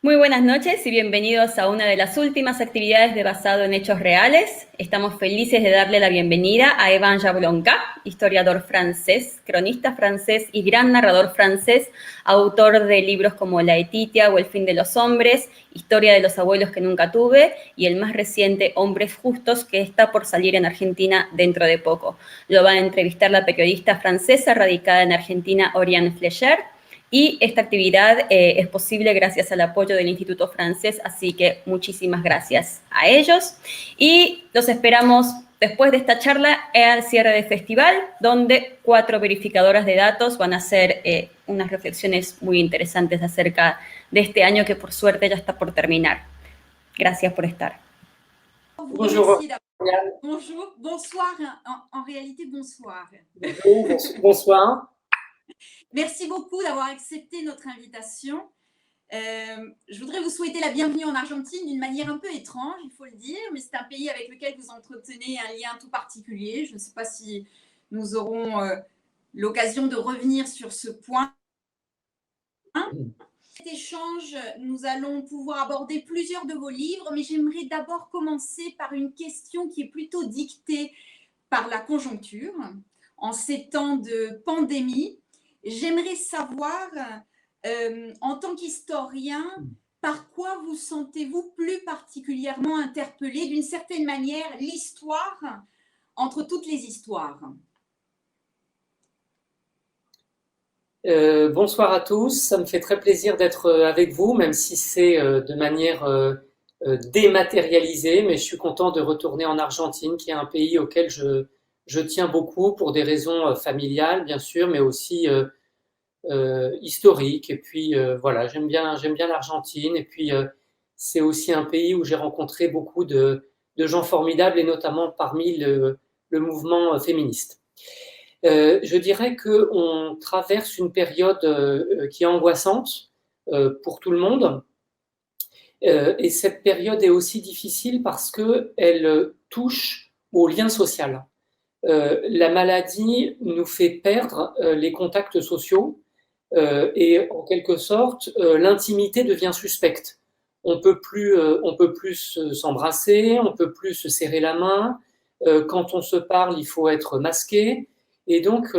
Muy buenas noches y bienvenidos a una de las últimas actividades de Basado en Hechos Reales. Estamos felices de darle la bienvenida a Evan Jablonka, historiador francés, cronista francés y gran narrador francés, autor de libros como La Etitia o El fin de los hombres, Historia de los abuelos que nunca tuve y el más reciente Hombres justos, que está por salir en Argentina dentro de poco. Lo va a entrevistar la periodista francesa radicada en Argentina, Oriane Flecher. Y esta actividad es posible gracias al apoyo del Instituto Francés, así que muchísimas gracias a ellos. Y los esperamos después de esta charla al cierre del festival, donde 4 verificadoras de datos van a hacer unas reflexiones muy interesantes acerca de este año que por suerte ya está por terminar. Gracias por estar. Bonjour. Bonjour, bonsoir, en réalité bonsoir. Bonsoir. Merci beaucoup d'avoir accepté notre invitation. Je voudrais vous souhaiter la bienvenue en Argentine d'une manière un peu étrange, il faut le dire, mais c'est un pays avec lequel vous entretenez un lien tout particulier. Je ne sais pas si nous aurons l'occasion de revenir sur ce point. Cet échange, nous allons pouvoir aborder plusieurs de vos livres, mais j'aimerais d'abord commencer par une question qui est plutôt dictée par la conjoncture. En ces temps de pandémie, j'aimerais savoir, en tant qu'historien, par quoi vous sentez-vous plus particulièrement interpellé, d'une certaine manière, l'histoire entre toutes les histoires? Bonsoir à tous, ça me fait très plaisir d'être avec vous, même si c'est de manière dématérialisée, mais je suis content de retourner en Argentine, qui est un pays auquel je tiens beaucoup pour des raisons familiales, bien sûr, mais aussi historiques. Et puis voilà, j'aime bien l'Argentine, et puis c'est aussi un pays où j'ai rencontré beaucoup de gens formidables, et notamment parmi le mouvement féministe. Je dirais qu'on traverse une période qui est angoissante pour tout le monde. Et cette période est aussi difficile parce qu'elle touche au lien social. La maladie nous fait perdre les contacts sociaux et en quelque sorte, l'intimité devient suspecte. On peut plus s'embrasser, on peut plus se serrer la main. Quand on se parle, il faut être masqué. Et donc,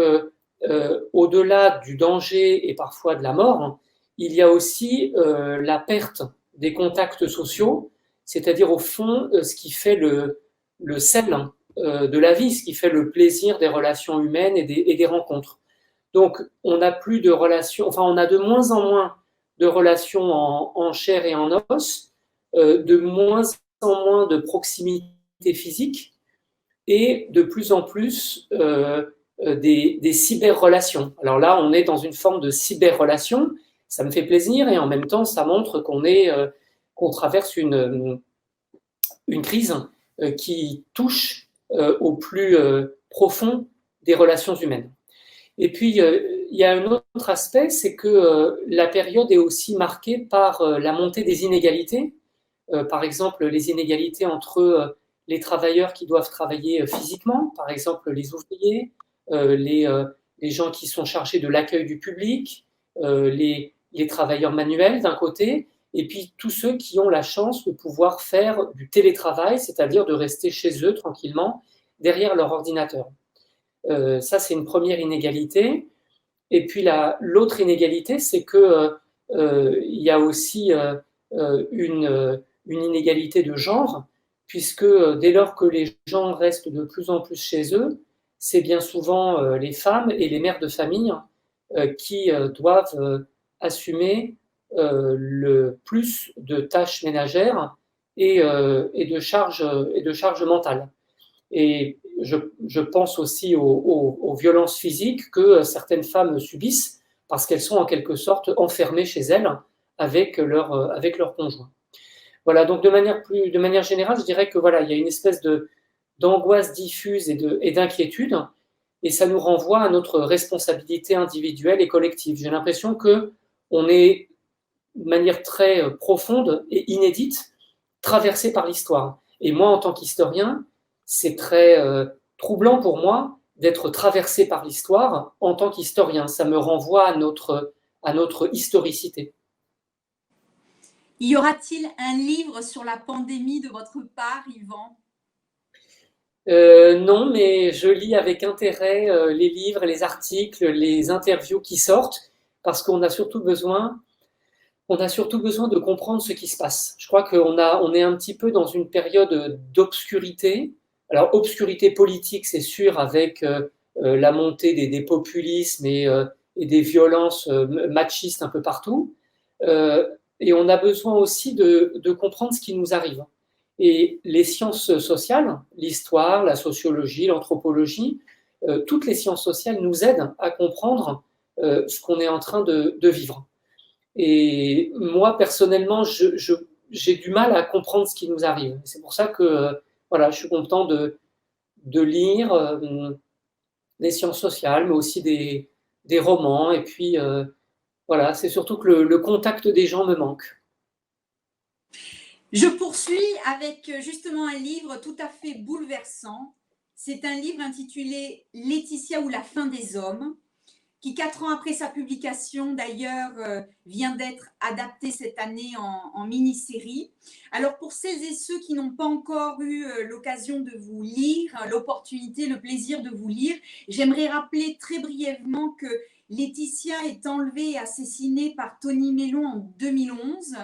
au-delà du danger et parfois de la mort, il y a aussi la perte des contacts sociaux, c'est-à-dire au fond ce qui fait le sel de la vie, ce qui fait le plaisir des relations humaines et des rencontres. Donc, on n'a plus de relations, enfin, on a de moins en moins de relations en chair et en os, de moins en moins de proximité physique et de plus en plus des cyber-relations. Alors là, on est dans une forme de cyber-relation. Ça me fait plaisir et en même temps, ça montre qu'on traverse une crise qui touche au plus profond des relations humaines. Et puis, il y a un autre aspect, c'est que la période est aussi marquée par la montée des inégalités. Par exemple, les inégalités entre les travailleurs qui doivent travailler physiquement, par exemple les ouvriers, les gens qui sont chargés de l'accueil du public, les travailleurs manuels d'un côté, et puis tous ceux qui ont la chance de pouvoir faire du télétravail, c'est-à-dire de rester chez eux tranquillement derrière leur ordinateur. Ça, c'est une première inégalité. Et puis l'autre inégalité, c'est que il y a aussi une inégalité de genre, puisque dès lors que les gens restent de plus en plus chez eux, c'est bien souvent les femmes et les mères de famille qui doivent assumer le plus de tâches ménagères et de charges mentales. Et je pense aussi aux violences physiques que certaines femmes subissent parce qu'elles sont en quelque sorte enfermées chez elles avec leur conjoint. Voilà, donc de manière générale, je dirais que voilà, il y a une espèce d'angoisse diffuse et d'inquiétude, et ça nous renvoie à notre responsabilité individuelle et collective. J'ai l'impression qu'on est de manière très profonde et inédite traversé par l'histoire. Et moi, en tant qu'historien, c'est très troublant pour moi d'être traversé par l'histoire en tant qu'historien. Ça me renvoie à notre historicité. Y aura-t-il un livre sur la pandémie de votre part, Yvan? Non, mais je lis avec intérêt les livres, les articles, les interviews qui sortent, parce on a surtout besoin de comprendre ce qui se passe. Je crois on est un petit peu dans une période d'obscurité. Alors, obscurité politique, c'est sûr, avec la montée des populismes et des violences machistes un peu partout. Euh, et on a besoin aussi de comprendre ce qui nous arrive. Et les sciences sociales, l'histoire, la sociologie, l'anthropologie, toutes les sciences sociales nous aident à comprendre ce qu'on est en train de vivre. Et moi, personnellement, j'ai du mal à comprendre ce qui nous arrive. C'est pour ça que voilà, je suis content de lire des sciences sociales, mais aussi des romans. Et puis, voilà, c'est surtout que le contact des gens me manque. Je poursuis avec justement un livre tout à fait bouleversant. C'est un livre intitulé Laetitia ou la fin des hommes, qui 4 ans après sa publication d'ailleurs vient d'être adapté cette année en mini-série. Alors pour celles et ceux qui n'ont pas encore eu l'occasion de vous lire, l'opportunité, le plaisir de vous lire, j'aimerais rappeler très brièvement que Laetitia est enlevée et assassinée par Tony Mellon en 2011.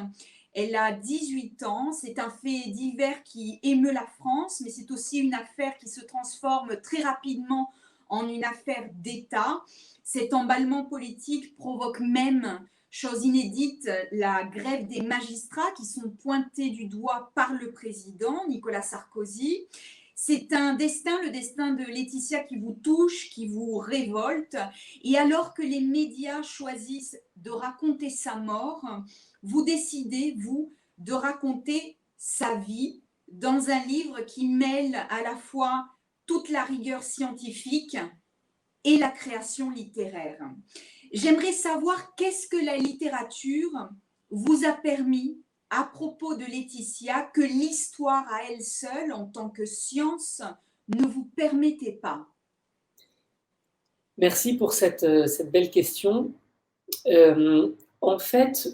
Elle a 18 ans, c'est un fait divers qui émeut la France, mais c'est aussi une affaire qui se transforme très rapidement en une affaire d'État. Cet emballement politique provoque même, chose inédite, la grève des magistrats qui sont pointés du doigt par le président Nicolas Sarkozy. C'est un destin, le destin de Laetitia, qui vous touche, qui vous révolte. Et alors que les médias choisissent de raconter sa mort, vous décidez, vous, de raconter sa vie dans un livre qui mêle à la fois toute la rigueur scientifique et la création littéraire. J'aimerais savoir qu'est-ce que la littérature vous a permis à propos de Laetitia que l'histoire à elle seule, en tant que science, ne vous permettait pas. Merci pour cette belle question. En fait,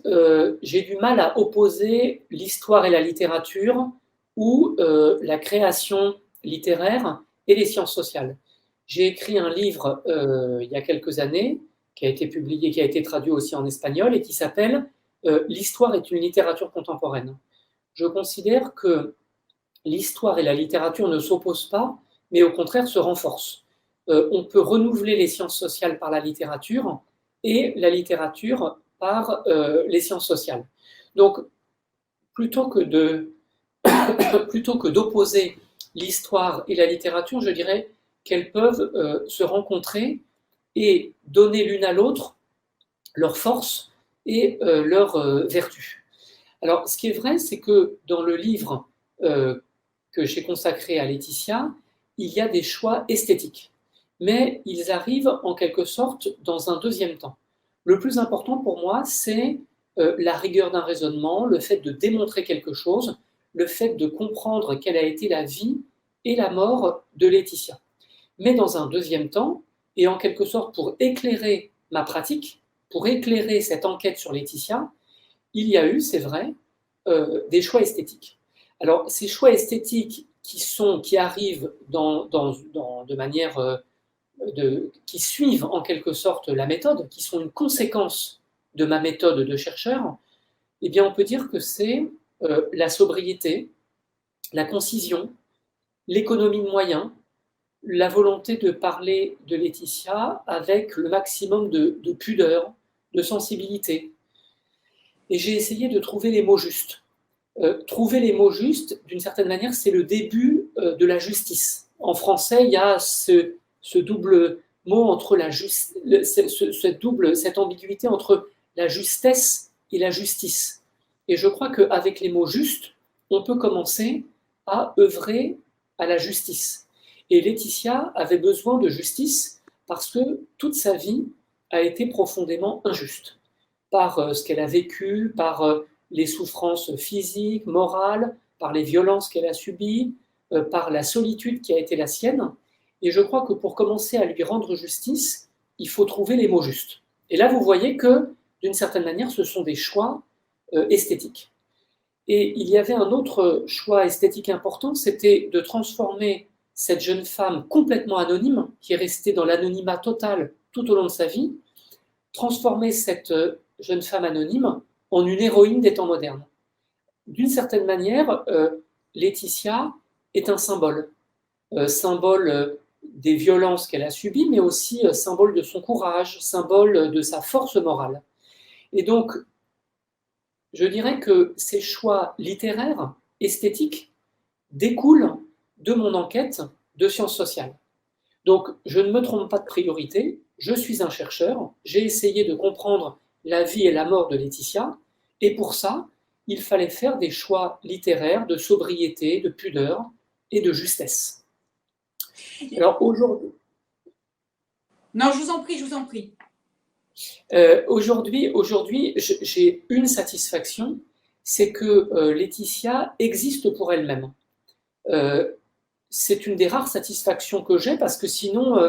j'ai du mal à opposer l'histoire et la littérature ou la création littéraire et les sciences sociales. J'ai écrit un livre il y a quelques années qui a été publié, qui a été traduit aussi en espagnol et qui s'appelle L'histoire est une littérature contemporaine. Je considère que l'histoire et la littérature ne s'opposent pas, mais au contraire se renforcent. On peut renouveler les sciences sociales par la littérature et la littérature par les sciences sociales. Donc, plutôt que d'opposer l'histoire et la littérature, je dirais qu'elles peuvent se rencontrer et donner l'une à l'autre leur force et leur vertu. Alors, ce qui est vrai, c'est que dans le livre que j'ai consacré à Laetitia, il y a des choix esthétiques, mais ils arrivent en quelque sorte dans un deuxième temps. Le plus important pour moi, c'est la rigueur d'un raisonnement, le fait de démontrer quelque chose, le fait de comprendre quelle a été la vie et la mort de Laetitia. Mais dans un deuxième temps, et en quelque sorte pour éclairer ma pratique, pour éclairer cette enquête sur Laetitia, il y a eu, c'est vrai, des choix esthétiques. Alors, ces choix esthétiques qui arrivent de manière qui suivent en quelque sorte la méthode, qui sont une conséquence de ma méthode de chercheur, eh bien, on peut dire que c'est la sobriété, la concision, l'économie de moyens, la volonté de parler de Laetitia avec le maximum de pudeur, de sensibilité. Et j'ai essayé de trouver les mots justes. Trouver les mots justes, d'une certaine manière, c'est le début de la justice. En français, il y a ce double mot entre cette ambiguïté entre la justesse et la justice. Et je crois qu'avec les mots justes, on peut commencer à œuvrer à la justice. Et Laetitia avait besoin de justice parce que toute sa vie a été profondément injuste par ce qu'elle a vécu, par les souffrances physiques, morales, par les violences qu'elle a subies, par la solitude qui a été la sienne. Et je crois que pour commencer à lui rendre justice, il faut trouver les mots justes. Et là, vous voyez que, d'une certaine manière, ce sont des choix esthétiques. Et il y avait un autre choix esthétique important, c'était de transformer cette jeune femme complètement anonyme, qui est restée dans l'anonymat total tout au long de sa vie, transformer cette jeune femme anonyme en une héroïne des temps modernes. D'une certaine manière, Laetitia est un symbole, symbole des violences qu'elle a subies, mais aussi symbole de son courage, symbole de sa force morale. Et donc, je dirais que ces choix littéraires, esthétiques, découlent de mon enquête de sciences sociales. Donc, je ne me trompe pas de priorité, je suis un chercheur, j'ai essayé de comprendre la vie et la mort de Laetitia, et pour ça, il fallait faire des choix littéraires de sobriété, de pudeur et de justesse. Alors aujourd'hui... Non, je vous en prie, je vous en prie. Aujourd'hui, j'ai une satisfaction, c'est que Laetitia existe pour elle-même. C'est une des rares satisfactions que j'ai parce que sinon,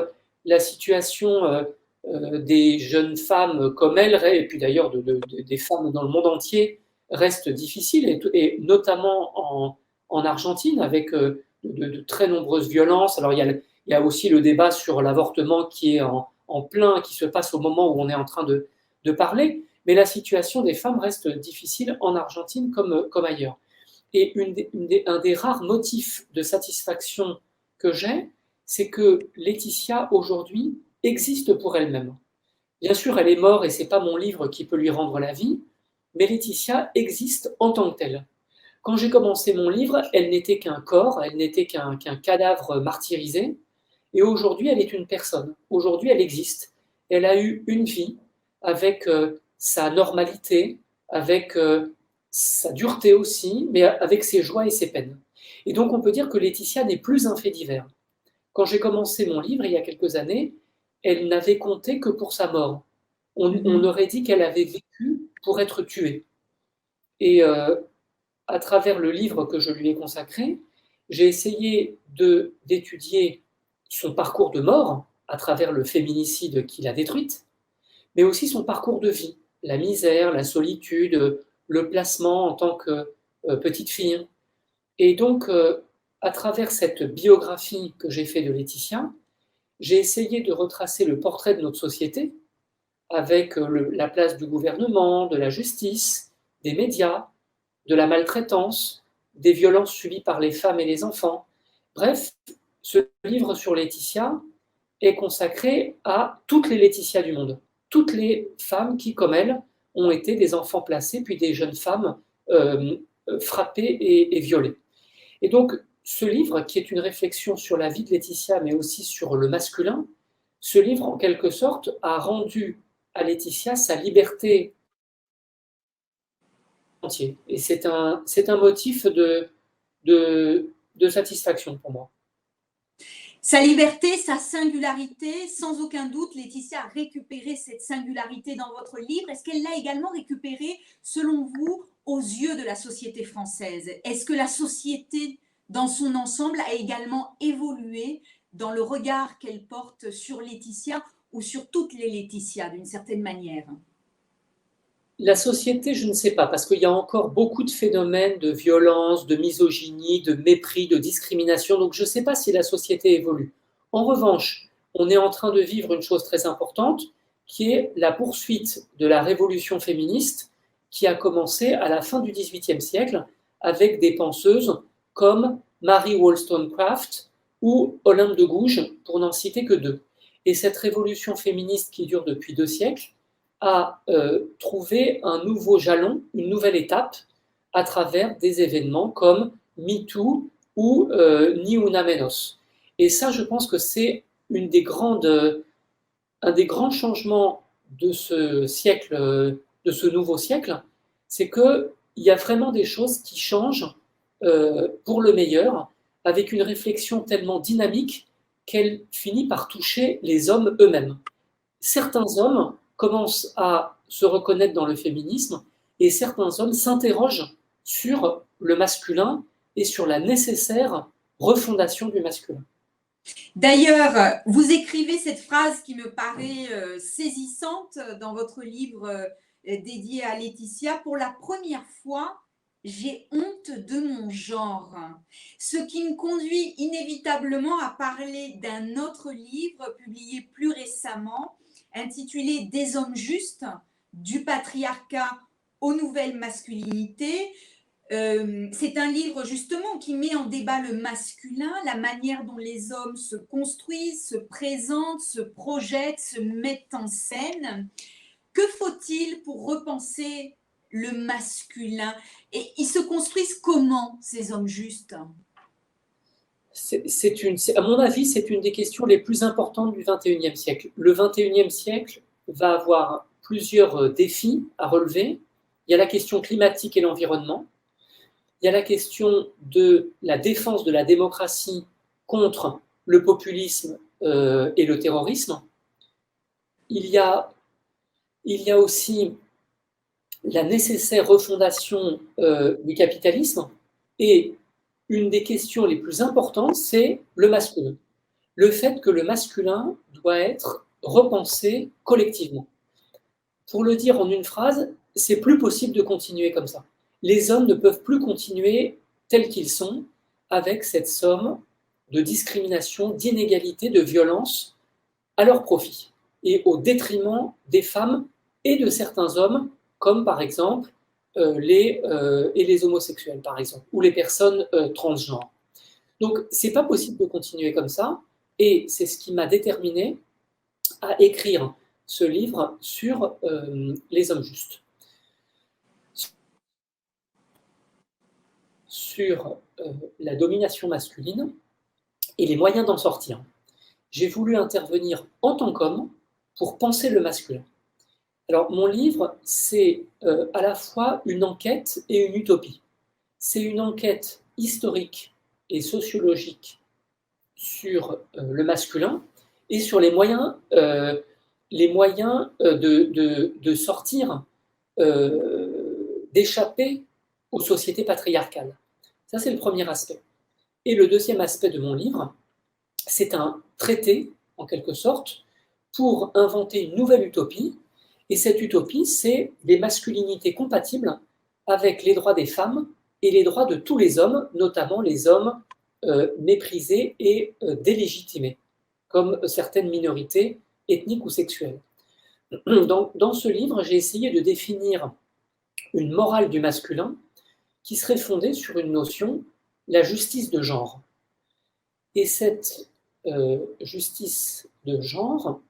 la situation des jeunes femmes comme elle, et puis d'ailleurs des femmes dans le monde entier, reste difficile, et notamment en Argentine, avec de très nombreuses violences. Alors il y a aussi le débat sur l'avortement qui est en plein, qui se passe au moment où on est en train de parler, mais la situation des femmes reste difficile en Argentine comme ailleurs. Et un des rares motifs de satisfaction que j'ai, c'est que Laetitia, aujourd'hui, existe pour elle-même. Bien sûr, elle est morte et ce n'est pas mon livre qui peut lui rendre la vie, mais Laetitia existe en tant que telle. Quand j'ai commencé mon livre, elle n'était qu'un corps, elle n'était qu'un cadavre martyrisé, et aujourd'hui, elle est une personne. Aujourd'hui, elle existe. Elle a eu une vie avec sa normalité, avec sa dureté aussi, mais avec ses joies et ses peines. Et donc, on peut dire que Laetitia n'est plus un fait divers. Quand j'ai commencé mon livre, il y a quelques années, elle n'avait compté que pour sa mort. On aurait dit qu'elle avait vécu pour être tuée. Et à travers le livre que je lui ai consacré, j'ai essayé d'étudier son parcours de mort à travers le féminicide qui l'a détruite, mais aussi son parcours de vie, la misère, la solitude, le placement en tant que petite fille. Et donc, à travers cette biographie que j'ai faite de Laetitia, j'ai essayé de retracer le portrait de notre société avec la place du gouvernement, de la justice, des médias, de la maltraitance, des violences subies par les femmes et les enfants. Bref, ce livre sur Laetitia est consacré à toutes les Laetitia du monde, toutes les femmes qui, comme elle, ont été des enfants placés, puis des jeunes femmes frappées et violées. Et donc, ce livre, qui est une réflexion sur la vie de Laetitia, mais aussi sur le masculin, ce livre, en quelque sorte, a rendu à Laetitia sa liberté entière. Et c'est un motif de satisfaction pour moi. Sa liberté, sa singularité, sans aucun doute, Laetitia a récupéré cette singularité dans votre livre. Est-ce qu'elle l'a également récupérée, selon vous, aux yeux de la société française? Est-ce que la société, dans son ensemble, a également évolué dans le regard qu'elle porte sur Laetitia ou sur toutes les Laetitia, d'une certaine manière? La société, je ne sais pas, parce qu'il y a encore beaucoup de phénomènes de violence, de misogynie, de mépris, de discrimination, donc je ne sais pas si la société évolue. En revanche, on est en train de vivre une chose très importante, qui est la poursuite de la révolution féministe qui a commencé à la fin du XVIIIe siècle avec des penseuses comme Mary Wollstonecraft ou Olympe de Gouges, pour n'en citer que deux. Et cette révolution féministe qui dure depuis 2 siècles a trouvé un nouveau jalon, une nouvelle étape à travers des événements comme MeToo ou Ni Una Menos. Et ça, je pense que c'est un des grands changements de ce siècle, de ce nouveau siècle, c'est qu'il y a vraiment des choses qui changent pour le meilleur, avec une réflexion tellement dynamique qu'elle finit par toucher les hommes eux-mêmes. Certains hommes commencent à se reconnaître dans le féminisme et certains hommes s'interrogent sur le masculin et sur la nécessaire refondation du masculin. D'ailleurs, vous écrivez cette phrase qui me paraît saisissante dans votre livre dédié à Laetitia. Pour la première fois, j'ai honte de mon genre. Ce qui me conduit inévitablement à parler d'un autre livre publié plus récemment, intitulé Des hommes justes, du patriarcat aux nouvelles masculinités. C'est un livre justement qui met en débat le masculin, la manière dont les hommes se construisent, se présentent, se projettent, se mettent en scène. Que faut-il pour repenser le masculin? Et ils se construisent comment, ces hommes justes? À mon avis, c'est une des questions les plus importantes du XXIe siècle. Le XXIe siècle va avoir plusieurs défis à relever. Il y a la question climatique et l'environnement. Il y a la question de la défense de la démocratie contre le populisme et le terrorisme. Il y a aussi la nécessaire refondation du capitalisme. Et une des questions les plus importantes, c'est le masculin. Le fait que le masculin doit être repensé collectivement. Pour le dire en une phrase, c'est plus possible de continuer comme ça. Les hommes ne peuvent plus continuer tels qu'ils sont, avec cette somme de discrimination, d'inégalité, de violence à leur profit et au détriment des femmes et de certains hommes, comme par exemple les homosexuels, par exemple, ou les personnes transgenres. Donc, c'est pas possible de continuer comme ça, et c'est ce qui m'a déterminé à écrire ce livre sur les hommes justes. Sur la domination masculine et les moyens d'en sortir. J'ai voulu intervenir en tant qu'homme pour penser le masculin. Alors, mon livre, c'est à la fois une enquête et une utopie. C'est une enquête historique et sociologique sur le masculin et sur les moyens de sortir, d'échapper aux sociétés patriarcales. Ça, c'est le premier aspect. Et le deuxième aspect de mon livre, c'est un traité, en quelque sorte, pour inventer une nouvelle utopie. Et cette utopie, c'est les masculinités compatibles avec les droits des femmes et les droits de tous les hommes, notamment les hommes méprisés et délégitimés, comme certaines minorités ethniques ou sexuelles. Dans ce livre, j'ai essayé de définir une morale du masculin qui serait fondée sur une notion, la justice de genre. Et cette justice de genre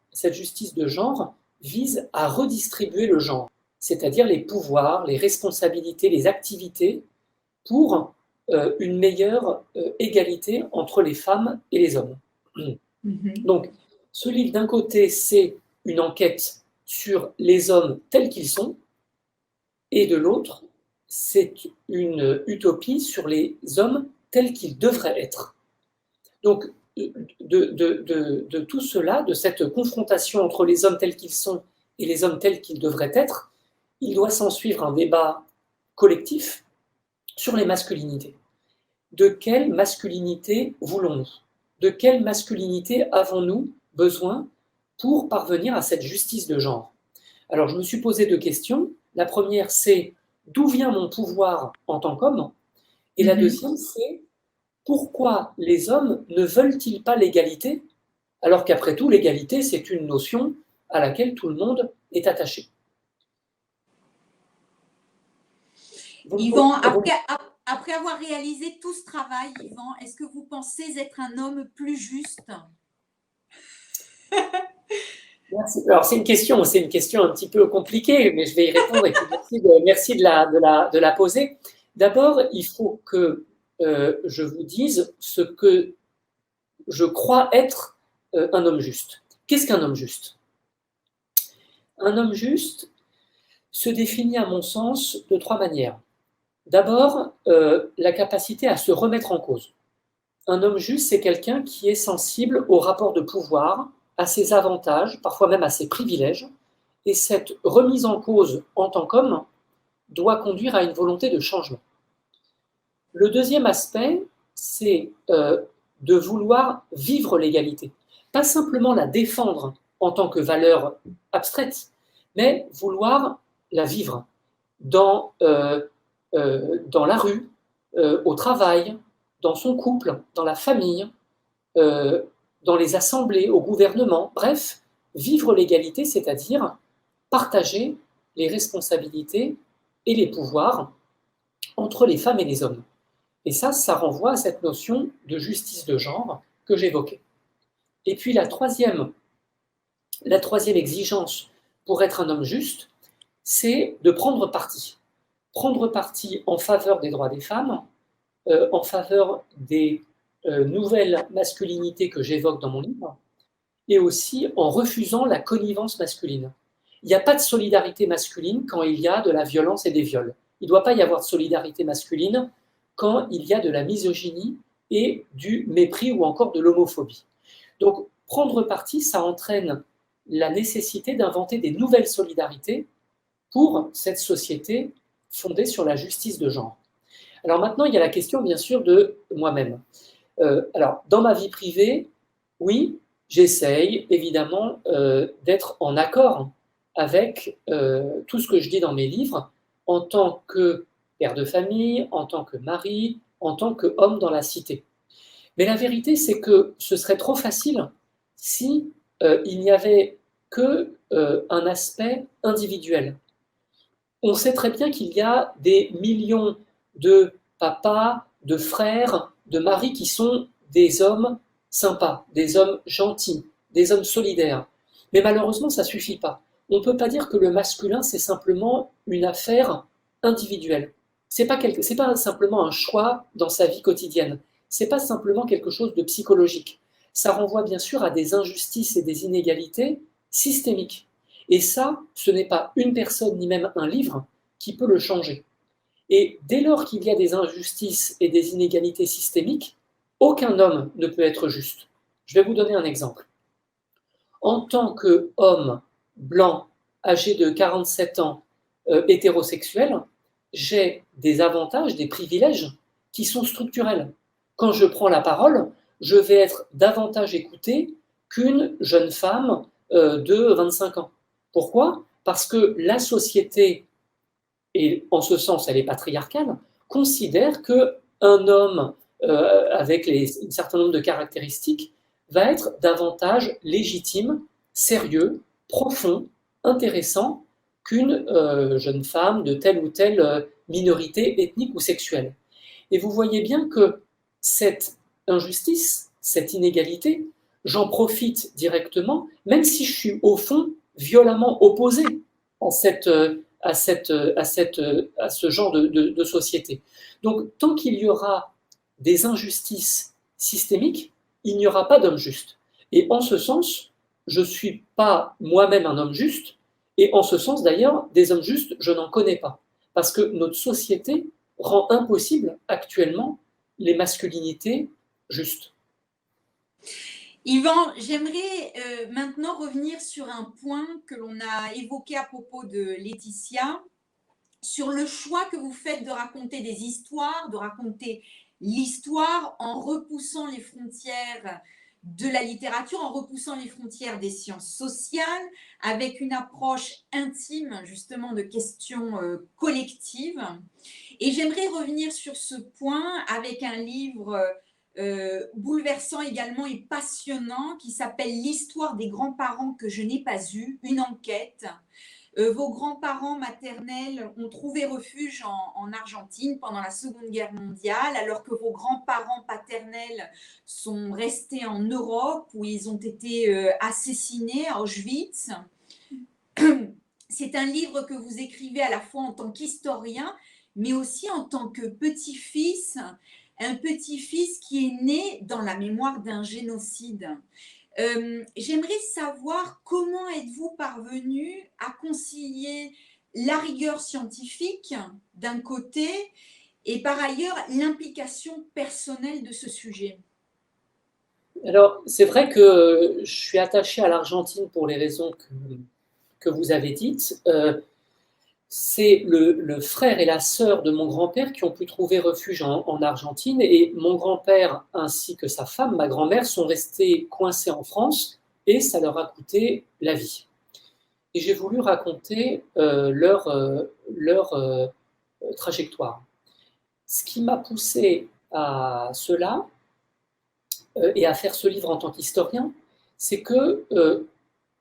vise à redistribuer le genre, c'est-à-dire les pouvoirs, les responsabilités, les activités pour une meilleure égalité entre les femmes et les hommes. Donc, ce livre, d'un côté, c'est une enquête sur les hommes tels qu'ils sont, et de l'autre, c'est une utopie sur les hommes tels qu'ils devraient être. Donc, de tout cela, de cette confrontation entre les hommes tels qu'ils sont et les hommes tels qu'ils devraient être, il doit s'ensuivre un débat collectif sur les masculinités. De quelle masculinité voulons-nous? De quelle masculinité avons-nous besoin pour parvenir à cette justice de genre? Alors, je me suis posé deux questions. La première, c'est d'où vient mon pouvoir en tant qu'homme? Et la deuxième, c'est pourquoi les hommes ne veulent-ils pas l'égalité, alors qu'après tout, l'égalité, c'est une notion à laquelle tout le monde est attaché. Yvan, après avoir réalisé tout ce travail, Yvan, est-ce que vous pensez être un homme plus juste? Merci. Alors, c'est une question un petit peu compliquée, mais je vais y répondre et merci de la poser. D'abord, il faut que je vous dise ce que je crois être un homme juste. Qu'est-ce qu'un homme juste? Un homme juste se définit, à mon sens, de trois manières. D'abord, la capacité à se remettre en cause. Un homme juste, c'est quelqu'un qui est sensible au rapport de pouvoir, à ses avantages, parfois même à ses privilèges, et cette remise en cause en tant qu'homme doit conduire à une volonté de changement. Le deuxième aspect, c'est de vouloir vivre l'égalité. Pas simplement la défendre en tant que valeur abstraite, mais vouloir la vivre dans dans la rue, au travail, dans son couple, dans la famille, dans les assemblées, au gouvernement. Bref, vivre l'égalité, c'est-à-dire partager les responsabilités et les pouvoirs entre les femmes et les hommes. Et ça renvoie à cette notion de justice de genre que j'évoquais. Et puis la troisième exigence pour être un homme juste, c'est de prendre parti. Prendre parti en faveur des droits des femmes, en faveur des nouvelles masculinités que j'évoque dans mon livre, et aussi en refusant la connivence masculine. Il n'y a pas de solidarité masculine quand il y a de la violence et des viols. Il ne doit pas y avoir de solidarité masculine quand il y a de la misogynie et du mépris ou encore de l'homophobie. Donc, prendre parti, ça entraîne la nécessité d'inventer des nouvelles solidarités pour cette société fondée sur la justice de genre. Alors maintenant, il y a la question, bien sûr, de moi-même. Alors, dans ma vie privée, oui, j'essaye évidemment d'être en accord avec tout ce que je dis dans mes livres en tant que père de famille, en tant que mari, en tant qu'homme dans la cité. Mais la vérité, c'est que ce serait trop facile si il n'y avait que un aspect individuel. On sait très bien qu'il y a des millions de papas, de frères, de maris qui sont des hommes sympas, des hommes gentils, des hommes solidaires. Mais malheureusement, ça ne suffit pas. On ne peut pas dire que le masculin, c'est simplement une affaire individuelle. Ce n'est pas simplement un choix dans sa vie quotidienne. Ce n'est pas simplement quelque chose de psychologique. Ça renvoie bien sûr à des injustices et des inégalités systémiques. Et ça, ce n'est pas une personne ni même un livre qui peut le changer. Et dès lors qu'il y a des injustices et des inégalités systémiques, aucun homme ne peut être juste. Je vais vous donner un exemple. En tant qu'homme blanc, âgé de 47 ans, hétérosexuel, j'ai des avantages, des privilèges qui sont structurels. Quand je prends la parole, je vais être davantage écouté qu'une jeune femme de 25 ans. Pourquoi ? Parce que la société, et en ce sens elle est patriarcale, considère qu'un homme avec un certain nombre de caractéristiques va être davantage légitime, sérieux, profond, intéressant qu'une jeune femme de telle ou telle minorité ethnique ou sexuelle. Et vous voyez bien que cette injustice, cette inégalité, j'en profite directement, même si je suis au fond violemment opposé à ce genre de société. Donc, tant qu'il y aura des injustices systémiques, il n'y aura pas d'homme juste. Et en ce sens, je ne suis pas moi-même un homme juste, et en ce sens, d'ailleurs, des hommes justes, je n'en connais pas. Parce que notre société rend impossible actuellement les masculinités justes. Yvan, j'aimerais maintenant revenir sur un point que l'on a évoqué à propos de Laetitia, sur le choix que vous faites de raconter des histoires, de raconter l'histoire en repoussant les frontières de la littérature, en repoussant les frontières des sciences sociales, avec une approche intime justement de questions collectives. Et j'aimerais revenir sur ce point avec un livre bouleversant également et passionnant qui s'appelle L'histoire des grands-parents que je n'ai pas eus, une enquête. Vos grands-parents maternels ont trouvé refuge en Argentine pendant la Seconde Guerre mondiale, alors que vos grands-parents paternels sont restés en Europe où ils ont été assassinés à Auschwitz. C'est un livre que vous écrivez à la fois en tant qu'historien, mais aussi en tant que petit-fils, un petit-fils qui est né dans la mémoire d'un génocide. J'aimerais savoir comment êtes-vous parvenu à concilier la rigueur scientifique d'un côté et par ailleurs l'implication personnelle de ce sujet. Alors, c'est vrai que je suis attaché à l'Argentine pour les raisons que vous avez dites. C'est le frère et la sœur de mon grand-père qui ont pu trouver refuge en Argentine, et mon grand-père ainsi que sa femme, ma grand-mère, sont restés coincés en France et ça leur a coûté la vie. Et j'ai voulu raconter leur trajectoire. Ce qui m'a poussé à cela et à faire ce livre en tant qu'historien, c'est que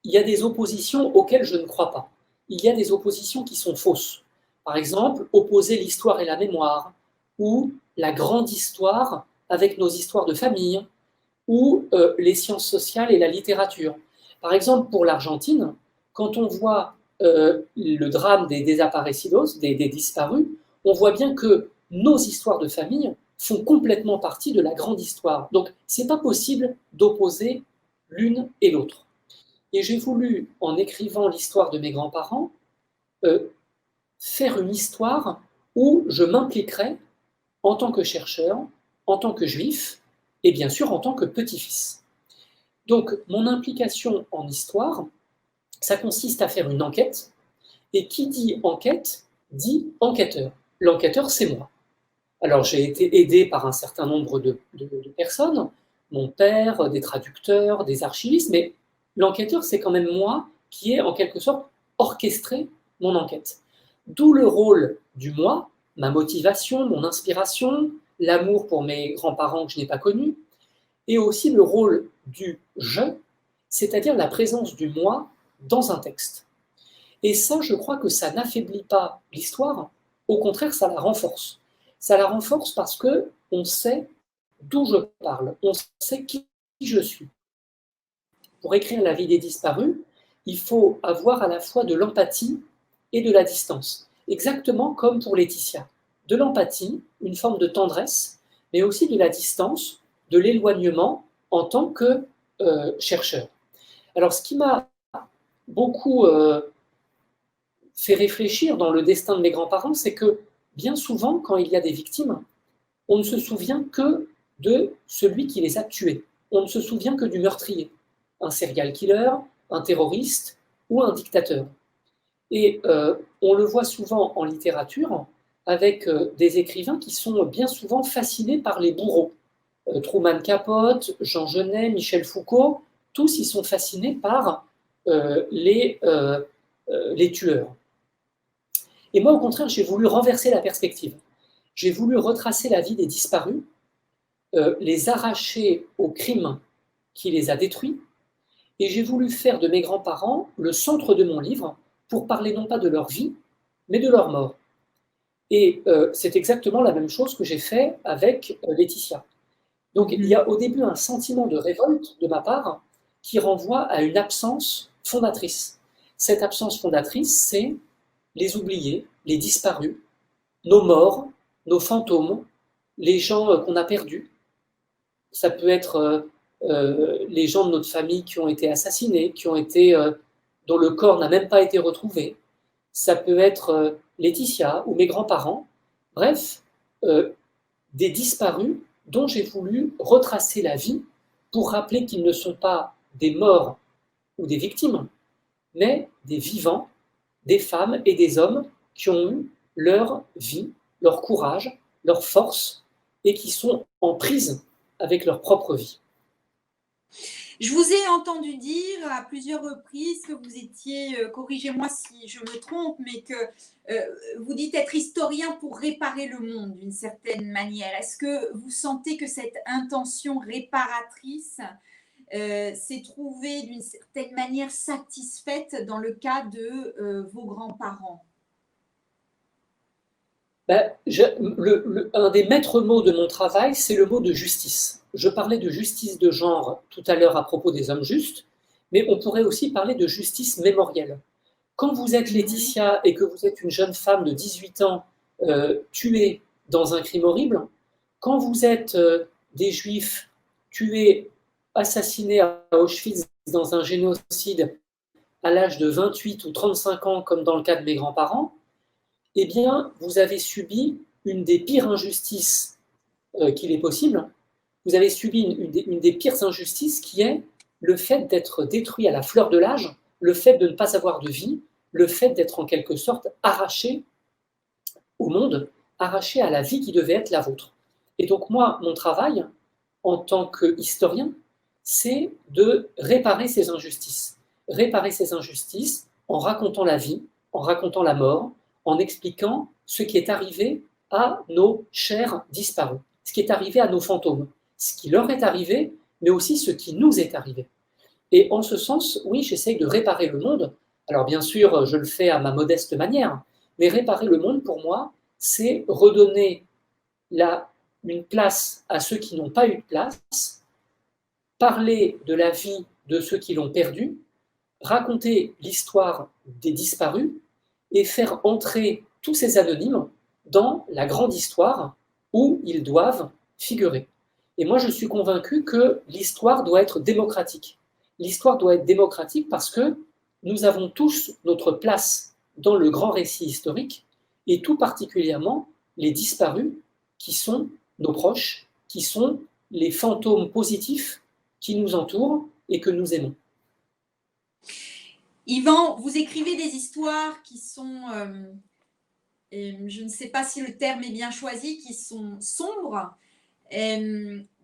il y a des oppositions auxquelles je ne crois pas. Il y a des oppositions qui sont fausses. Par exemple, opposer l'histoire et la mémoire, ou la grande histoire avec nos histoires de famille, ou les sciences sociales et la littérature. Par exemple, pour l'Argentine, quand on voit le drame des desaparecidos, des disparus, on voit bien que nos histoires de famille font complètement partie de la grande histoire. Donc, c'est pas possible d'opposer l'une et l'autre. Et j'ai voulu, en écrivant l'histoire de mes grands-parents, faire une histoire où je m'impliquerais en tant que chercheur, en tant que juif, et bien sûr en tant que petit-fils. Donc, mon implication en histoire, ça consiste à faire une enquête, et qui dit enquête, dit enquêteur. L'enquêteur, c'est moi. Alors, j'ai été aidé par un certain nombre de personnes, mon père, des traducteurs, des archivistes, mais l'enquêteur, c'est quand même moi qui ai en quelque sorte orchestré mon enquête. D'où le rôle du moi, ma motivation, mon inspiration, l'amour pour mes grands-parents que je n'ai pas connus, et aussi le rôle du je, c'est-à-dire la présence du moi dans un texte. Et ça, je crois que ça n'affaiblit pas l'histoire, au contraire, ça la renforce. Ça la renforce parce que on sait d'où je parle, on sait qui je suis. Pour écrire La vie des disparus, il faut avoir à la fois de l'empathie et de la distance, exactement comme pour Laetitia. De l'empathie, une forme de tendresse, mais aussi de la distance, de l'éloignement en tant que chercheur. Alors, ce qui m'a beaucoup fait réfléchir dans le destin de mes grands-parents, c'est que bien souvent, quand il y a des victimes, on ne se souvient que de celui qui les a tués. On ne se souvient que du meurtrier, un serial killer, un terroriste ou un dictateur. Et on le voit souvent en littérature avec des écrivains qui sont bien souvent fascinés par les bourreaux. Truman Capote, Jean Genet, Michel Foucault, tous ils sont fascinés par les tueurs. Et moi, au contraire, j'ai voulu renverser la perspective. J'ai voulu retracer la vie des disparus, les arracher au crime qui les a détruits, et j'ai voulu faire de mes grands-parents le centre de mon livre pour parler non pas de leur vie, mais de leur mort. Et c'est exactement la même chose que j'ai fait avec Laetitia. Donc il y a au début un sentiment de révolte de ma part qui renvoie à une absence fondatrice. Cette absence fondatrice, c'est les oubliés, les disparus, nos morts, nos fantômes, les gens qu'on a perdus. Ça peut être les gens de notre famille qui ont été assassinés, dont le corps n'a même pas été retrouvé. Ça peut être Laetitia ou mes grands-parents. Bref, des disparus dont j'ai voulu retracer la vie pour rappeler qu'ils ne sont pas des morts ou des victimes, mais des vivants, des femmes et des hommes qui ont eu leur vie, leur courage, leur force et qui sont en prise avec leur propre vie. Je vous ai entendu dire à plusieurs reprises que vous étiez, corrigez-moi si je me trompe, mais que vous dites être historien pour réparer le monde d'une certaine manière. Est-ce que vous sentez que cette intention réparatrice s'est trouvée d'une certaine manière satisfaite dans le cas de vos grands-parents? Un des maîtres mots de mon travail, c'est le mot de justice. Je parlais de justice de genre tout à l'heure à propos des hommes justes, mais on pourrait aussi parler de justice mémorielle. Quand vous êtes Laetitia et que vous êtes une jeune femme de 18 ans tuée dans un crime horrible, quand vous êtes des juifs tués, assassinés à Auschwitz dans un génocide à l'âge de 28 ou 35 ans, comme dans le cas de mes grands-parents, eh bien, vous avez subi une des pires injustices qu'il est possible. Vous avez subi une des pires injustices qui est le fait d'être détruit à la fleur de l'âge, le fait de ne pas avoir de vie, le fait d'être en quelque sorte arraché au monde, arraché à la vie qui devait être la vôtre. Et donc moi, mon travail en tant qu'historien, c'est de réparer ces injustices. Réparer ces injustices en racontant la vie, en racontant la mort, en expliquant ce qui est arrivé à nos chers disparus, ce qui est arrivé à nos fantômes, ce qui leur est arrivé, mais aussi ce qui nous est arrivé. Et en ce sens, oui, j'essaye de réparer le monde. Alors bien sûr, je le fais à ma modeste manière, mais réparer le monde, pour moi, c'est redonner une place à ceux qui n'ont pas eu de place, parler de la vie de ceux qui l'ont perdue, raconter l'histoire des disparus et faire entrer tous ces anonymes dans la grande histoire où ils doivent figurer. Et moi, je suis convaincu que l'histoire doit être démocratique. L'histoire doit être démocratique parce que nous avons tous notre place dans le grand récit historique, et tout particulièrement les disparus qui sont nos proches, qui sont les fantômes positifs qui nous entourent et que nous aimons. Yvan, vous écrivez des histoires qui sont, je ne sais pas si le terme est bien choisi, qui sont sombres,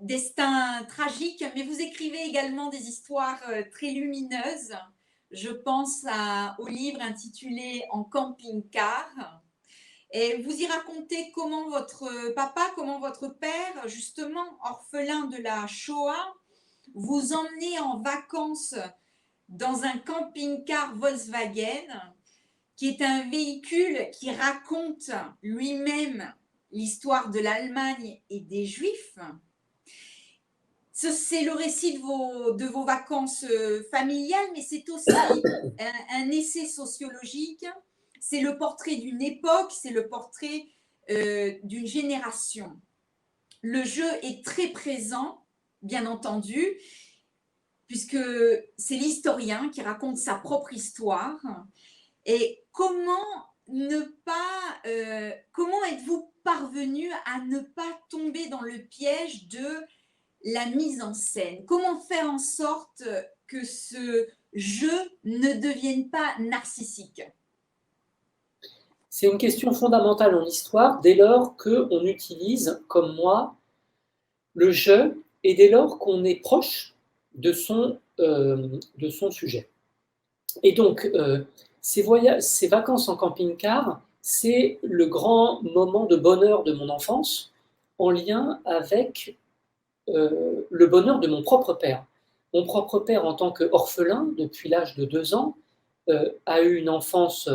destin tragique, mais vous écrivez également des histoires très lumineuses. Je pense au livre intitulé En camping-car. Et vous y racontez comment votre papa, comment votre père, justement orphelin de la Shoah, vous emmenez en vacances dans un camping-car Volkswagen, qui est un véhicule qui raconte lui-même l'histoire de l'Allemagne et des Juifs. C'est le récit de vos vacances familiales, mais c'est aussi un essai sociologique. C'est le portrait d'une époque, c'est le portrait d'une génération. Le jeu est très présent, bien entendu, puisque c'est l'historien qui raconte sa propre histoire. Et comment êtes-vous parvenu à ne pas tomber dans le piège de la mise en scène? Comment faire en sorte que ce jeu ne devienne pas narcissique? C'est une question fondamentale en histoire dès lors qu'on utilise, comme moi, le jeu et dès lors qu'on est proche de son sujet. Et donc, ces vacances en camping-car, c'est le grand moment de bonheur de mon enfance en lien avec le bonheur de mon propre père. Mon propre père, en tant qu'orphelin, depuis l'âge de 2 ans, a eu une enfance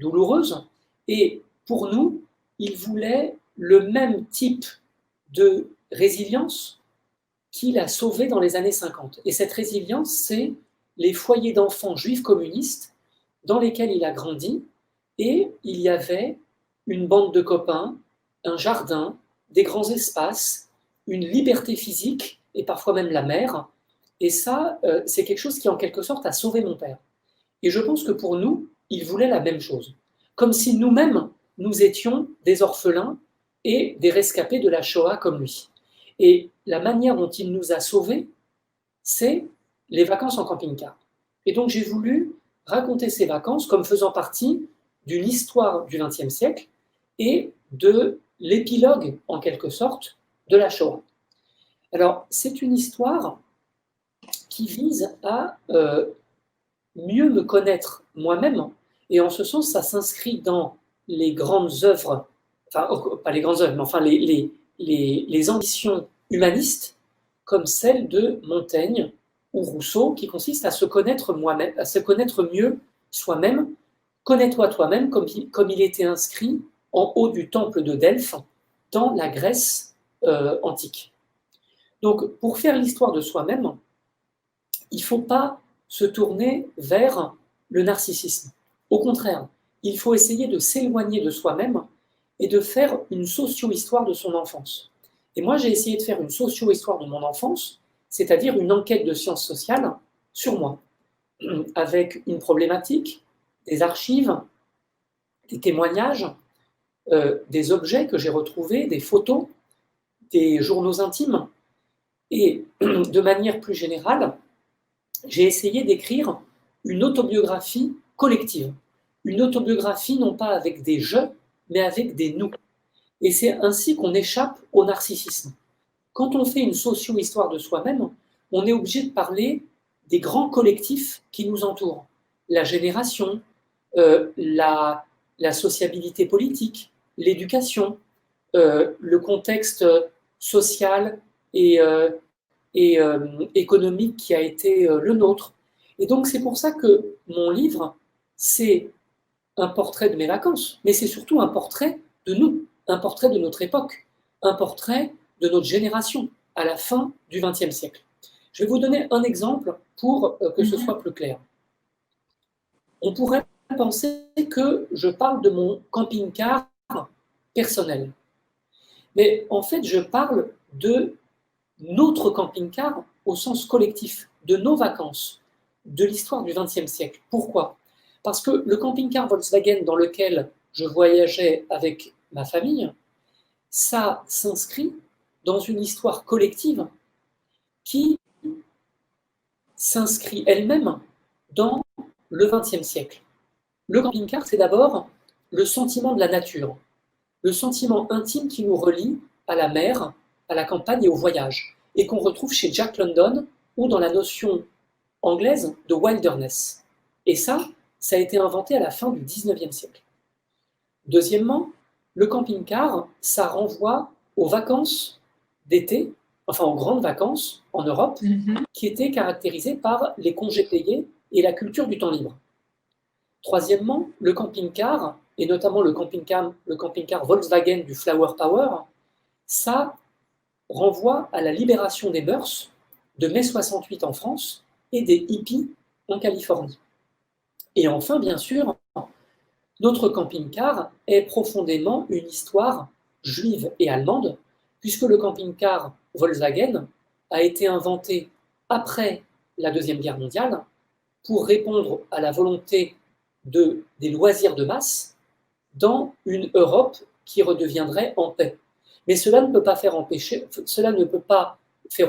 douloureuse. Et pour nous, il voulait le même type de résilience qu'il a sauvé dans les années 50. Et cette résilience, c'est les foyers d'enfants juifs communistes dans lesquels il a grandi. Et il y avait une bande de copains, un jardin, des grands espaces, une liberté physique et parfois même la mer. Et ça, c'est quelque chose qui, en quelque sorte, a sauvé mon père. Et je pense que pour nous, il voulait la même chose. Comme si nous-mêmes, nous étions des orphelins et des rescapés de la Shoah comme lui. Et la manière dont il nous a sauvés, c'est les vacances en camping-car. Et donc j'ai voulu raconter ces vacances comme faisant partie d'une histoire du XXe siècle et de l'épilogue, en quelque sorte, de la Shoah. Alors, c'est une histoire qui vise à mieux me connaître moi-même, et en ce sens, ça s'inscrit dans les grandes œuvres, enfin, pas les grandes œuvres, mais enfin les ambitions humanistes, comme celle de Montaigne ou Rousseau, qui consiste à se connaître moi-même, à se connaître mieux soi-même. Connais-toi toi-même, comme il était inscrit en haut du temple de Delphes, dans la Grèce antique. Donc, pour faire l'histoire de soi-même, il ne faut pas se tourner vers le narcissisme. Au contraire, il faut essayer de s'éloigner de soi-même et de faire une socio-histoire de son enfance. Et moi, j'ai essayé de faire une socio-histoire de mon enfance, c'est-à-dire une enquête de sciences sociales sur moi, avec une problématique, des archives, des témoignages, des objets que j'ai retrouvés, des photos, des journaux intimes. Et de manière plus générale, j'ai essayé d'écrire une autobiographie collective. Une autobiographie non pas avec des je, mais avec des nous. Et c'est ainsi qu'on échappe au narcissisme. Quand on fait une socio-histoire de soi-même, on est obligé de parler des grands collectifs qui nous entourent. La génération, la sociabilité politique, l'éducation, le contexte social et économique qui a été le nôtre. Et donc c'est pour ça que mon livre, c'est un portrait de mes vacances, mais c'est surtout un portrait de nous, un portrait de notre époque, un portrait de notre génération à la fin du XXe siècle. Je vais vous donner un exemple pour que ce soit plus clair. On pourrait penser que je parle de mon camping-car personnel. Mais en fait, je parle de notre camping-car au sens collectif, de nos vacances, de l'histoire du XXe siècle. Pourquoi ? Parce que le camping-car Volkswagen dans lequel je voyageais avec ma famille, ça s'inscrit dans une histoire collective qui s'inscrit elle-même dans le XXe siècle. Le camping-car, c'est d'abord le sentiment de la nature, le sentiment intime qui nous relie à la mer, à la campagne et au voyage, et qu'on retrouve chez Jack London ou dans la notion anglaise de wilderness. Et ça a été inventé à la fin du XIXe siècle. Deuxièmement, le camping-car, ça renvoie aux vacances d'été, enfin aux grandes vacances en Europe, qui étaient caractérisées par les congés payés et la culture du temps libre. Troisièmement, le camping-car, et notamment le camping-car Volkswagen du Flower Power, ça renvoie à la libération des mœurs de mai 68 en France et des hippies en Californie. Et enfin, bien sûr, notre camping-car est profondément une histoire juive et allemande, puisque le camping-car Volkswagen a été inventé après la Deuxième Guerre mondiale pour répondre à la volonté des loisirs de masse dans une Europe qui redeviendrait en paix. Mais cela ne peut pas faire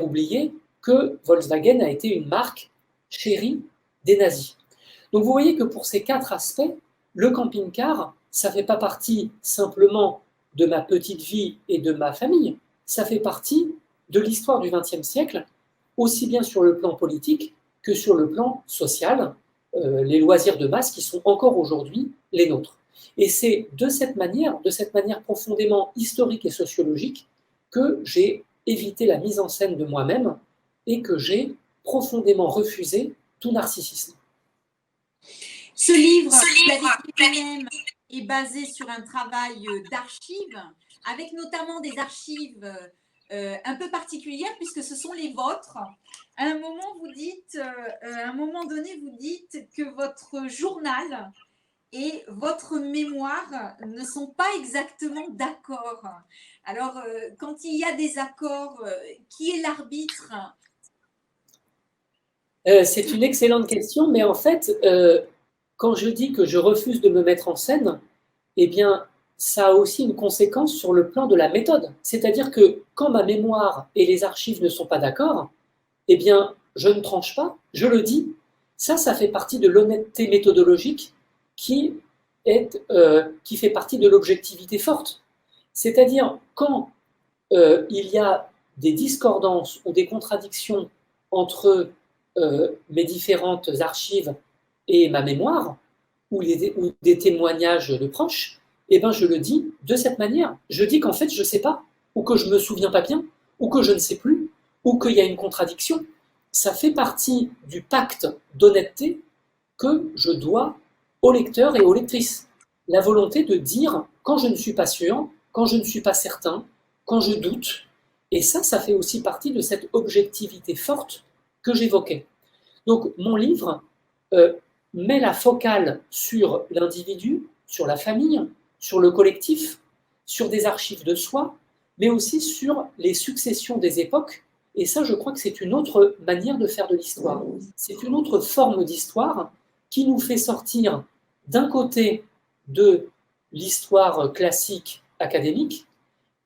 oublier que Volkswagen a été une marque chérie des nazis. Donc vous voyez que pour ces 4 aspects, le camping-car, ça ne fait pas partie simplement de ma petite vie et de ma famille, ça fait partie de l'histoire du XXe siècle, aussi bien sur le plan politique que sur le plan social, les loisirs de masse qui sont encore aujourd'hui les nôtres. Et c'est de cette manière profondément historique et sociologique, que j'ai évité la mise en scène de moi-même et que j'ai profondément refusé tout narcissisme. Ce livre, lui-même, est basé sur un travail d'archives, avec notamment des archives un peu particulières, puisque ce sont les vôtres. À un moment donné, vous dites que votre journal et votre mémoire ne sont pas exactement d'accord. Alors, quand il y a des accords, qui est l'arbitre ? C'est une excellente question, mais en fait, quand je dis que je refuse de me mettre en scène, eh bien, ça a aussi une conséquence sur le plan de la méthode. C'est-à-dire que quand ma mémoire et les archives ne sont pas d'accord, eh bien, je ne tranche pas, je le dis. Ça fait partie de l'honnêteté méthodologique qui fait partie de l'objectivité forte. C'est-à-dire, quand il y a des discordances ou des contradictions entre mes différentes archives et ma mémoire, ou des témoignages de proches, eh ben je le dis de cette manière. Je dis qu'en fait, je ne sais pas, ou que je ne me souviens pas bien, ou que je ne sais plus, ou qu'il y a une contradiction. Ça fait partie du pacte d'honnêteté que je dois aux lecteurs et aux lectrices. La volonté de dire quand je ne suis pas sûr, quand je ne suis pas certain, quand je doute. Et ça fait aussi partie de cette objectivité forte que j'évoquais. Donc mon livre met la focale sur l'individu, sur la famille, sur le collectif, sur des archives de soi, mais aussi sur les successions des époques. Et ça, je crois que c'est une autre manière de faire de l'histoire. C'est une autre forme d'histoire qui nous fait sortir d'un côté de l'histoire classique académique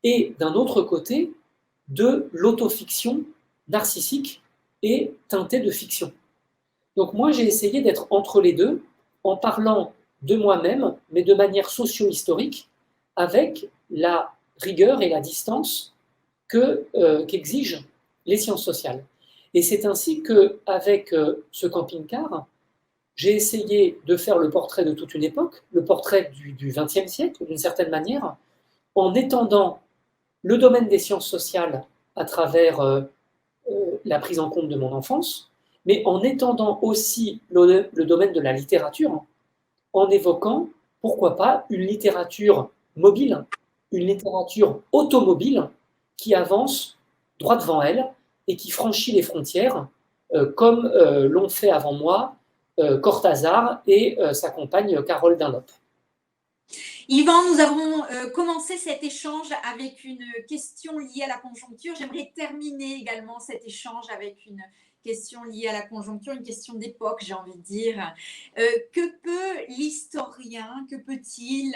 et d'un autre côté de l'autofiction narcissique et teintée de fiction. Donc moi, j'ai essayé d'être entre les deux en parlant de moi-même, mais de manière socio-historique, avec la rigueur et la distance qu'exigent les sciences sociales. Et c'est ainsi qu'avec ce camping-car, j'ai essayé de faire le portrait de toute une époque, le portrait du XXe siècle, d'une certaine manière, en étendant le domaine des sciences sociales à travers la prise en compte de mon enfance, mais en étendant aussi le domaine de la littérature, en évoquant, pourquoi pas, une littérature mobile, une littérature automobile qui avance droit devant elle et qui franchit les frontières, comme l'ont fait avant moi Cortázar et sa compagne Carole Dunlop. Yvan, nous avons commencé cet échange avec une question liée à la conjoncture. J'aimerais terminer également cet échange avec une question liée à la conjoncture, une question d'époque, j'ai envie de dire. Que peut l'historien, que peut-il,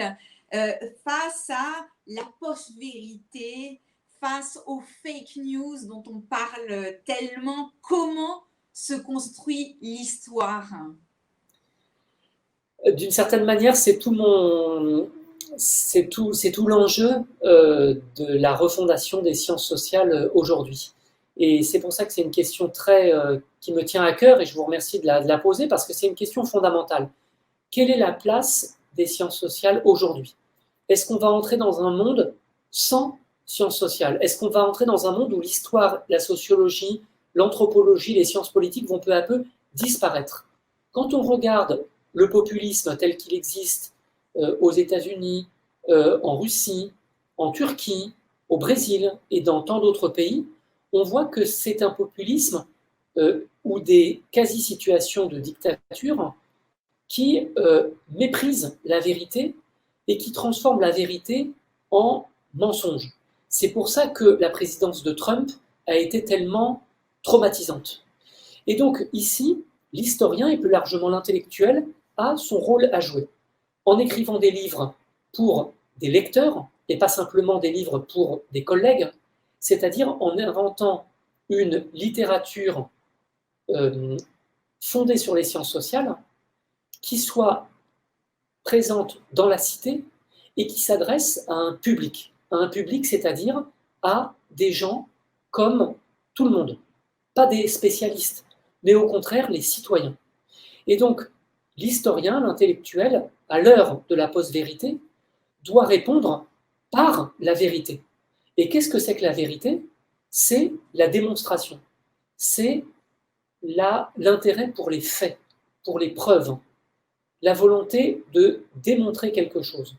face à la post-vérité, face aux fake news dont on parle tellement, comment se construit l'histoire? D'une certaine manière, c'est tout l'enjeu de la refondation des sciences sociales aujourd'hui. Et c'est pour ça que c'est une question qui me tient à cœur et je vous remercie de la poser parce que c'est une question fondamentale. Quelle est la place des sciences sociales aujourd'hui? Est-ce qu'on va entrer dans un monde sans sciences sociales? Est-ce qu'on va entrer dans un monde où l'histoire, la sociologie, l'anthropologie, les sciences politiques vont peu à peu disparaître? Quand on regarde le populisme tel qu'il existe aux États-Unis, en Russie, en Turquie, au Brésil et dans tant d'autres pays, on voit que c'est un populisme ou des quasi-situations de dictature qui méprisent la vérité et qui transforment la vérité en mensonge. C'est pour ça que la présidence de Trump a été tellement traumatisante. Et donc ici, l'historien et plus largement l'intellectuel a son rôle à jouer. En écrivant des livres pour des lecteurs et pas simplement des livres pour des collègues, c'est-à-dire en inventant une littérature fondée sur les sciences sociales qui soit présente dans la cité et qui s'adresse à un public, c'est-à-dire à des gens comme tout le monde, pas des spécialistes, mais au contraire les citoyens. Et donc, l'historien, l'intellectuel, à l'heure de la post-vérité, doit répondre par la vérité. Et qu'est-ce que c'est que la vérité? C'est la démonstration. C'est l'intérêt pour les faits, pour les preuves, la volonté de démontrer quelque chose.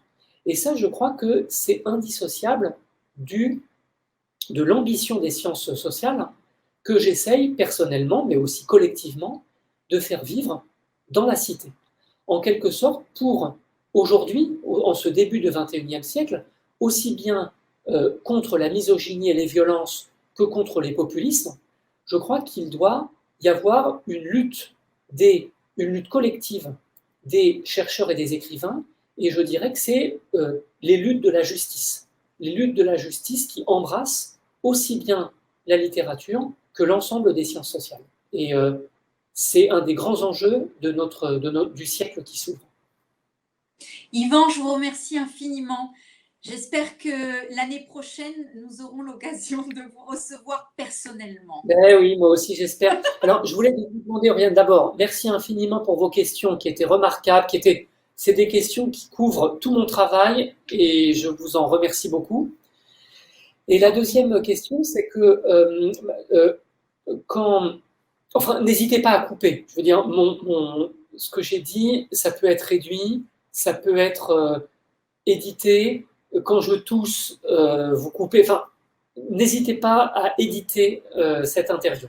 Et ça, je crois que c'est indissociable de l'ambition des sciences sociales que j'essaye personnellement, mais aussi collectivement, de faire vivre dans la cité. En quelque sorte, pour aujourd'hui, en ce début du XXIe siècle, aussi bien contre la misogynie et les violences que contre les populismes, je crois qu'il doit y avoir une lutte collective des chercheurs et des écrivains, et je dirais que c'est les luttes de la justice. Les luttes de la justice qui embrassent aussi bien la littérature que l'ensemble des sciences sociales. Et c'est un des grands enjeux du siècle qui s'ouvre. Yvan, je vous remercie infiniment. J'espère que l'année prochaine, nous aurons l'occasion de vous recevoir personnellement. Ben oui, moi aussi, j'espère. Alors, je voulais vous demander, Oriane, d'abord, merci infiniment pour vos questions qui étaient remarquables, c'est des questions qui couvrent tout mon travail et je vous en remercie beaucoup. Et la deuxième question, c'est que n'hésitez pas à couper. Je veux dire, ce que j'ai dit, ça peut être réduit, ça peut être édité. Quand je tousse, vous coupez. Enfin, n'hésitez pas à éditer cette interview.